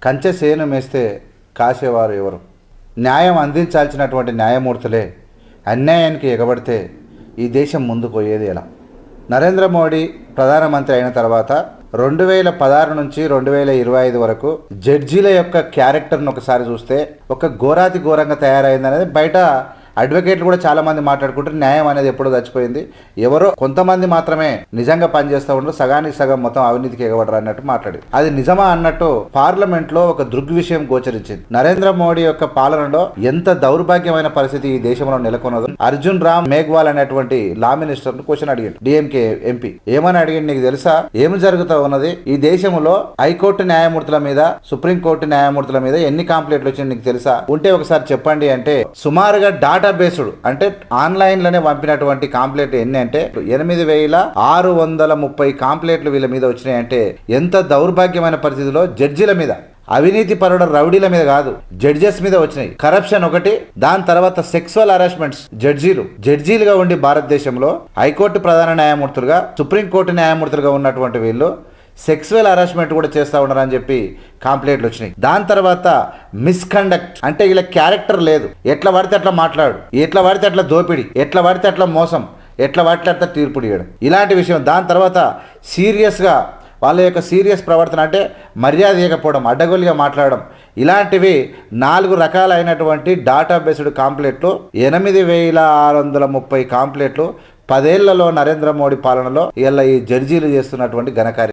కంచె సేను మేస్తే కాసేవారు ఎవరు? న్యాయం అందించాల్సినటువంటి న్యాయమూర్తులే అన్యాయానికి ఎగబడితే ఈ దేశం ముందుకు పోయేది ఎలా? నరేంద్ర మోడీ ప్రధానమంత్రి అయిన తర్వాత 2016 నుంచి 2025 వరకు జడ్జీల యొక్క క్యారెక్టర్ను ఒకసారి చూస్తే ఒక ఘోరాతి ఘోరంగా తయారైందనేది బయట అడ్వకేట్లు కూడా చాలా మంది మాట్లాడుకుంటారు. న్యాయం అనేది ఎప్పుడో చచ్చిపోయింది, ఎవరో కొంతమంది మాత్రమే నిజంగా పనిచేస్తూ ఉంటారు, సగానికి సగం మొత్తం అవినీతికి ఎగబడరు అన్నట్టు మాట్లాడి అది నిజమా అన్నట్టు పార్లమెంట్ లో ఒక దృగ్విషయం గోచరించింది. నరేంద్ర మోడీ యొక్క పాలనలో ఎంత దౌర్భాగ్యమైన పరిస్థితి ఈ దేశంలో నెలకొన్నదో అర్జున్ రామ్ మేఘ్వాల్ అనేటువంటి లా మినిస్టర్ క్వశ్చన్ అడిగాడు. డిఎంకే ఎంపీ ఏమని అడిగింది, నీకు తెలుసా ఏమి జరుగుతూ ఉన్నది ఈ దేశంలో? హైకోర్టు న్యాయమూర్తుల మీద, సుప్రీంకోర్టు న్యాయమూర్తుల మీద ఎన్ని కంప్లైంట్లు వచ్చింది నీకు తెలుసా? ఉంటే ఒకసారి చెప్పండి అంటే సుమారుగా డాటా బేస్డ్ అంటే ఆన్లైన్ లోనే పంపినటువంటి కాంప్లైంట్ ఎన్ని అంటే 8630 కాంప్లైంట్లు వీళ్ళ మీద వచ్చినాయంటే ఎంత దౌర్భాగ్యమైన పరిస్థితిలో జడ్జిల మీద, అవినీతి పరుడ రౌడీల మీద కాదు, జడ్జెస్ మీద వచ్చినాయి. కరప్షన్ ఒకటి, దాని తర్వాత సెక్సువల్ హరాస్మెంట్స్. జడ్జీలుగా ఉండి భారతదేశంలో హైకోర్టు ప్రధాన న్యాయమూర్తులుగా, సుప్రీంకోర్టు న్యాయమూర్తులుగా ఉన్నటువంటి వీళ్ళు సెక్సువల్ హరాస్మెంట్ కూడా చేస్తూ ఉన్నారని చెప్పి కంప్లైంట్లు వచ్చినాయి. దాని తర్వాత మిస్కండక్ట్ అంటే వీళ్ళ క్యారెక్టర్ లేదు, ఎట్లా పడితే అట్లా మాట్లాడు, ఎట్లా పడితే అట్లా దోపిడి, ఎట్లా పడితే అట్లా మోసం, ఎట్లా పడితే అట్లా తీర్పు ఇవ్వడం, ఇలాంటి విషయం. దాని తర్వాత సీరియస్గా వాళ్ళ యొక్క సీరియస్ ప్రవర్తన అంటే మర్యాద ఇవ్వకపోవడం, అడ్డగోలుగా మాట్లాడడం, ఇలాంటివి 4 రకాలైనటువంటి డాటా బేస్డ్ కాంప్లైంట్లు, 8630 కాంప్లైంట్లు 10 ఏళ్లలో నరేంద్ర మోడీ పాలనలో ఇలా ఈ జడ్జీలు చేస్తున్నటువంటి ఘనకార్యం.